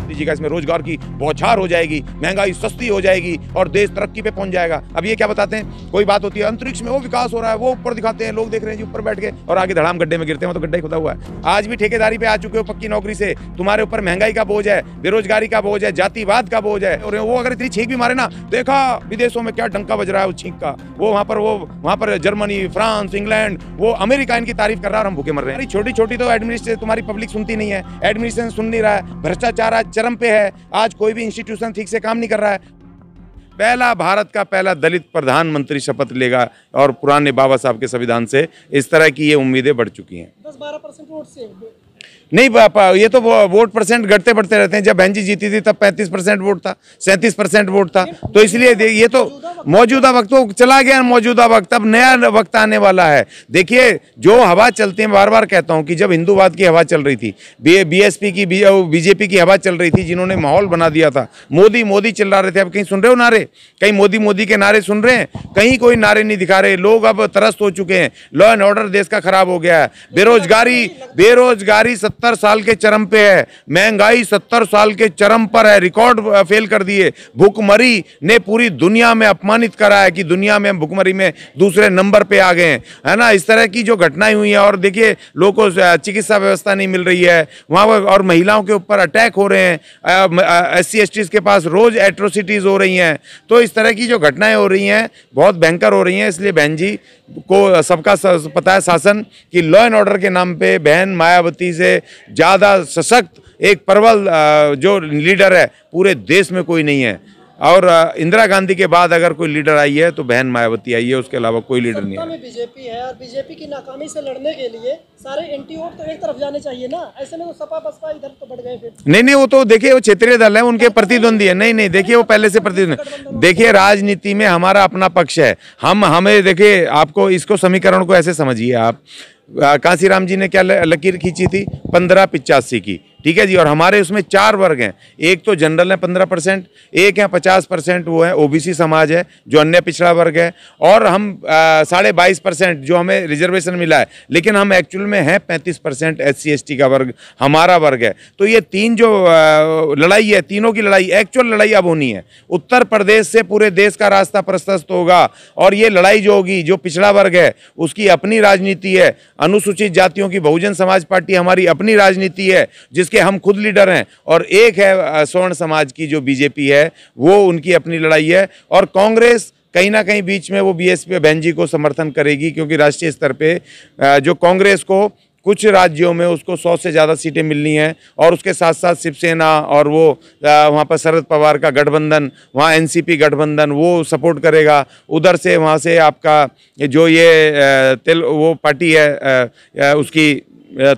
मोदी जी का इसमें रोजगार की बौछार हो जाएगी, महंगाई सस्ती हो जाएगी और देश तरक्की पे पहुंच जाएगा। अब ये क्या बताते हैं, कोई बात होती है अंतरिक्ष में वो विकास हो रहा है, वो ऊपर दिखाते हैं, लोग देख रहे हैं जी ऊपर बैठ के, और आगे धड़ाम गड्ढे में गिरते हैं। तो गड्ढा ही खुदा हुआ है। आज भी ठेकेदारी पे आ चुके हो पक्की नौकरी से, तुम्हारे ऊपर महंगाई का बोझ है, बेरोजगारी का बोझ है, जातिवाद का बोझ है, और वो अगर इतनी छींक भी मारे ना, देखा विदेशों में क्या डंका बज रहा है उस छींक का, वो वहां पर जर्मनी, फ्रांस, इंग्लैंड, वो अमेरिका इनकी तारीफ कर रहा है और हम भूखे मर रहे हैं। छोटी छोटी तो एडमिनिस्ट्रेशन तुम्हारी पब्लिक सुनती नहीं है, एडमिनिस्ट्रेशन सुन नहीं रहा है, भ्रष्टाचार आज चरम पे है, आज कोई भी इंस्टीट्यूशन ठीक से काम नहीं कर रहा है। पहला भारत का पहला दलित प्रधानमंत्री शपथ लेगा और पुराने बाबा साहब के संविधान से इस तरह की ये उम्मीदें बढ़ चुकी हैं। 10-12% वोट से नहीं पापा, ये तो वोट परसेंट घटते बढ़ते रहते हैं। जब बहन जी जीती थी तब 35% वोट था, 37% वोट था। तो इसलिए ये तो मौजूदा वक्त तो चला गया, मौजूदा वक्त, अब नया वक्त आने वाला है। देखिए जो हवा चलती है, बार बार कहता हूं कि जब हिंदूवाद की हवा चल रही थी, बीएसपी की, बीजेपी की हवा चल रही थी, जिन्होंने माहौल बना दिया था, मोदी मोदी चिल्ला रहे थे। अब कहीं सुन रहे हो नारे? कहीं मोदी मोदी के नारे सुन रहे हैं? कहीं कोई नारे नहीं दिखा रहे। लोग अब त्रस्त हो चुके हैं, लॉ एंड ऑर्डर देश का खराब हो गया है, बेरोजगारी 70 साल के चरम पे है, महंगाई 70 साल के चरम पर है, रिकॉर्ड फेल कर दिए। भुखमरी ने पूरी दुनिया में अपमानित करा है कि दुनिया में भुखमरी में दूसरे नंबर पे आ गए हैं, है ना। इस तरह की जो घटनाएं हुई हैं, और देखिए लोगों को चिकित्सा व्यवस्था नहीं मिल रही है वहाँ, और महिलाओं के ऊपर अटैक हो रहे हैं, SC ST के पास रोज एट्रोसिटीज हो रही हैं। तो इस तरह की जो घटनाएं हो रही हैं बहुत भयंकर हो रही हैं। इसलिए बहन जी को सबका पता है शासन कि लॉ एंड ऑर्डर के नाम पे बहन मायावती से ज़्यादा सशक्त एक प्रबल जो लीडर है पूरे देश में कोई नहीं है। और इंदिरा गांधी के बाद अगर कोई लीडर आई है तो बहन मायावती आई है, उसके अलावा कोई लीडर नहीं है। बीजेपी है और बीजेपी की नाकामी से लड़ने के लिए सारे एंटी वोट तो एक तरफ जाने चाहिए ना, ऐसे में तो सपा बसपा इधर तो बढ़ गए फिर। नहीं, वो तो देखिए वो क्षेत्रीय दल है, उनके प्रतिद्वंदी है। नहीं, देखिए वो पहले से प्रतिद्वंदी। देखिए राजनीति में हमारा अपना पक्ष है, हमें देखिए, आपको इसको समीकरण को ऐसे समझिए आप, कांसीराम जी ने क्या लकीर खींची थी 1585 की, ठीक है जी। और हमारे उसमें 4 वर्ग हैं, एक तो जनरल है 15%, एक है 50%, वो है OBC समाज है जो अन्य पिछड़ा वर्ग है, और हम 22.5% जो हमें रिजर्वेशन मिला है, लेकिन हम एक्चुअल में हैं 35% SC ST का वर्ग हमारा वर्ग है। तो ये 3 जो लड़ाई है, तीनों की लड़ाई, एक्चुअल लड़ाई अब होनी है। उत्तर प्रदेश से पूरे देश का रास्ता प्रशस्त होगा, और ये लड़ाई जो होगी, जो पिछड़ा वर्ग है उसकी अपनी राजनीति है, अनुसूचित जातियों की बहुजन समाज पार्टी हमारी अपनी राजनीति है जिसके हम खुद लीडर हैं, और एक है स्वर्ण समाज की जो बीजेपी है, वो उनकी अपनी लड़ाई है। और कांग्रेस कहीं ना कहीं बीच में वो BSP बहन जी को समर्थन करेगी, क्योंकि राष्ट्रीय स्तर पे जो कांग्रेस को कुछ राज्यों में उसको 100 से ज़्यादा सीटें मिलनी हैं, और उसके साथ साथ शिवसेना और वो वहाँ पर शरद पवार का गठबंधन, वहाँ NCP गठबंधन वो सपोर्ट करेगा। उधर से वहाँ से आपका जो ये वो पार्टी है उसकी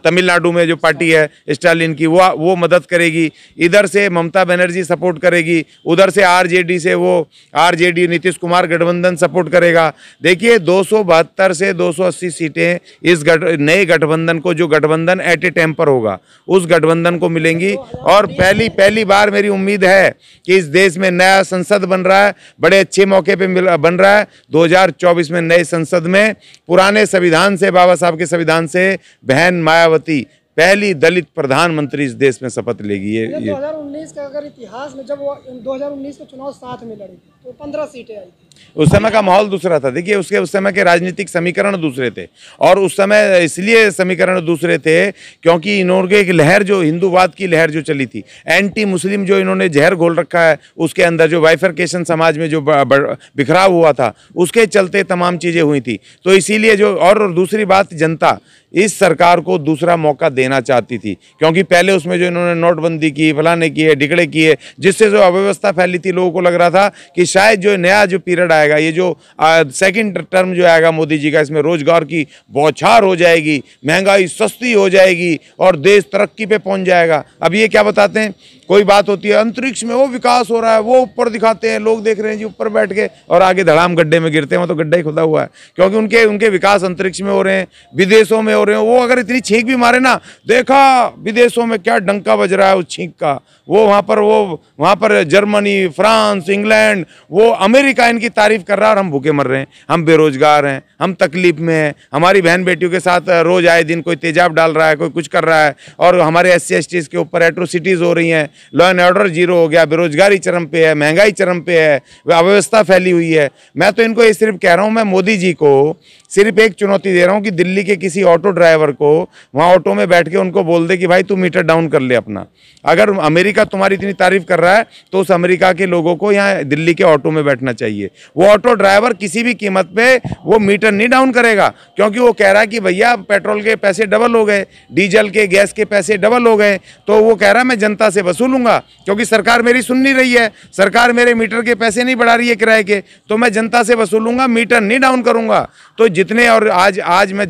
तमिलनाडु में जो पार्टी है स्टालिन की, वो मदद करेगी। इधर से ममता बनर्जी सपोर्ट करेगी, उधर से RJD से वो RJD नीतीश कुमार गठबंधन सपोर्ट करेगा। देखिए 272 से 280 सीटें इस नए गठबंधन को, जो गठबंधन एट ए टाइम पर होगा, उस गठबंधन को मिलेंगी। और पहली बार मेरी उम्मीद है कि इस देश में नया संसद बन रहा है, बड़े अच्छे मौके पर बन रहा है। 2024 में नए संसद में पुराने संविधान से, बाबा साहब के संविधान से बहन मायावती पहली दलित प्रधानमंत्री इस देश में शपथ लेगी। ये 2019 का अगर इतिहास में, जब वो 2019 के चुनाव साथ में लड़ी थी तो 15 सीटें आई थी। उस समय का माहौल दूसरा था। देखिए उस समय के राजनीतिक समीकरण दूसरे थे, और उस समय इसलिए समीकरण दूसरे थे क्योंकि इन्होंने एक लहर, जो हिंदूवाद की लहर जो चली थी, एंटी मुस्लिम जो इन्होंने जहर घोल रखा है, उसके अंदर जो बाइफरकेशन समाज में जो बिखराव हुआ था, उसके चलते तमाम चीज़ें हुई थी। तो इसीलिए जो, और दूसरी बात, जनता इस सरकार को दूसरा मौका देना चाहती थी, क्योंकि पहले उसमें जो इन्होंने नोटबंदी की, फलाने किए, ढिकड़े किए, जिससे जो अव्यवस्था फैली थी, लोगों को लग रहा था कि शायद जो नया जो पीरियड आएगा, ये जो सेकंड टर्म जो आएगा मोदी जी का, इसमें रोजगार की बौछार हो जाएगी, महंगाई सस्ती हो जाएगी और देश तरक्की पे पहुंच जाएगा। अब ये क्या बताते हैं, कोई बात होती है अंतरिक्ष में वो विकास हो रहा है, वो ऊपर दिखाते हैं, लोग देख रहे हैं जी ऊपर बैठ के, और आगे धड़ाम गड्ढे में गिरते हैं। वो तो गड्ढा ही खुदा हुआ है, क्योंकि उनके विकास अंतरिक्ष में हो रहे हैं, विदेशों में हो रहे हैं। वो अगर इतनी छींक भी मारे ना, देखा विदेशों में क्या डंका बज रहा है उस छींक का, वो वहाँ पर जर्मनी, फ्रांस, इंग्लैंड, वो अमेरिका इनकी तारीफ कर रहा है और हम भूखे मर रहे हैं, हम बेरोजगार हैं, हम तकलीफ में हैं, हमारी बहन बेटियों के साथ रोज आए दिन कोई तेजाब डाल रहा है, कोई कुछ कर रहा है, और हमारे SC/STs के ऊपर एट्रोसिटीज़ हो रही हैं, लॉ एंड ऑर्डर जीरो हो गया, बेरोजगारी चरम पे है, महंगाई चरम पे है, अव्यवस्था फैली हुई है। मैं तो इनको ये सिर्फ कह रहा हूँ, मैं मोदी जी को सिर्फ एक चुनौती दे रहा हूँ कि दिल्ली के किसी ऑटो ड्राइवर को वहाँ ऑटो में बैठ के उनको बोल दे कि भाई तू मीटर डाउन कर ले अपना। अगर अमेरिका तुम्हारी इतनी तारीफ कर रहा है तो उस अमेरिका के लोगों को यहाँ दिल्ली के ऑटो में बैठना चाहिए। वो ऑटो ड्राइवर किसी भी कीमत पे वो मीटर नहीं डाउन करेगा, क्योंकि वो कह रहा है कि भैया पेट्रोल के पैसे डबल हो गए, डीजल के, गैस के पैसे डबल हो गए, तो वो कह रहा है मैं जनता से वसूलूंगा, क्योंकि सरकार मेरी सुन नहीं रही है, सरकार मेरे मीटर के पैसे नहीं बढ़ा रही है किराए के, तो मैं जनता से वसूलूंगा, मीटर नहीं डाउन करूंगा। तो जितने, और आज मैं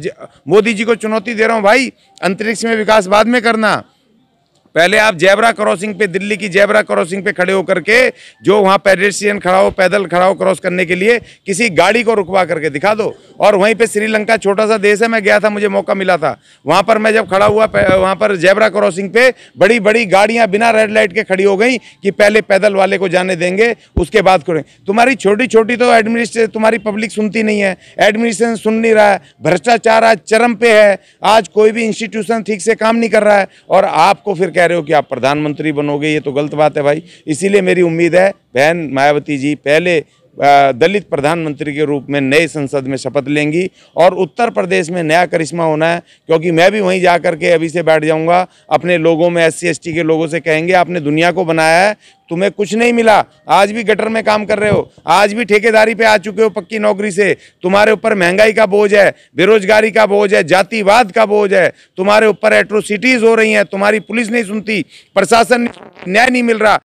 मोदी जी को चुनौती दे रहा हूं, भाई अंतरिक्ष में विकास बाद में करना, पहले आप जेब्रा क्रॉसिंग पे, दिल्ली की जेब्रा क्रॉसिंग पे खड़े होकर के, जो वहाँ पेडेस्ट्रियन खड़ा हो, पैदल खड़ा हो क्रॉस करने के लिए, किसी गाड़ी को रुकवा करके दिखा दो। और वहीं पे श्रीलंका छोटा सा देश है, मैं गया था, मुझे मौका मिला था, वहाँ पर मैं जब खड़ा हुआ, वहाँ पर जेब्रा क्रॉसिंग पे बड़ी बड़ी गाड़ियाँ बिना रेड लाइट के खड़ी हो गई कि पहले पैदल वाले को जाने देंगे, उसके बाद करें। तुम्हारी छोटी छोटी तो एडमिनिस्ट्रेशन, तुम्हारी पब्लिक सुनती नहीं है, एडमिनिस्ट्रेशन सुन नहीं रहा है, भ्रष्टाचार आज चरम पे है, आज कोई भी इंस्टीट्यूशन ठीक से काम नहीं कर रहा है, और आपको फिर कह रहे हो कि आप प्रधानमंत्री बनोगे, ये तो गलत बात है भाई। इसीलिए मेरी उम्मीद है बहन मायावती जी पहले दलित प्रधानमंत्री के रूप में नए संसद में शपथ लेंगी, और उत्तर प्रदेश में नया करिश्मा होना है, क्योंकि मैं भी वहीं जा कर के अभी से बैठ जाऊंगा, अपने लोगों में SC/ST के लोगों से कहेंगे आपने दुनिया को बनाया है, तुम्हें कुछ नहीं मिला, आज भी गटर में काम कर रहे हो, आज भी ठेकेदारी पे आ चुके हो पक्की नौकरी से, तुम्हारे ऊपर महंगाई का बोझ है, बेरोजगारी का बोझ है, जातिवाद का बोझ है, तुम्हारे ऊपर एट्रोसिटीज हो रही हैं, तुम्हारी पुलिस नहीं सुनती, प्रशासन न्याय नहीं मिल रहा,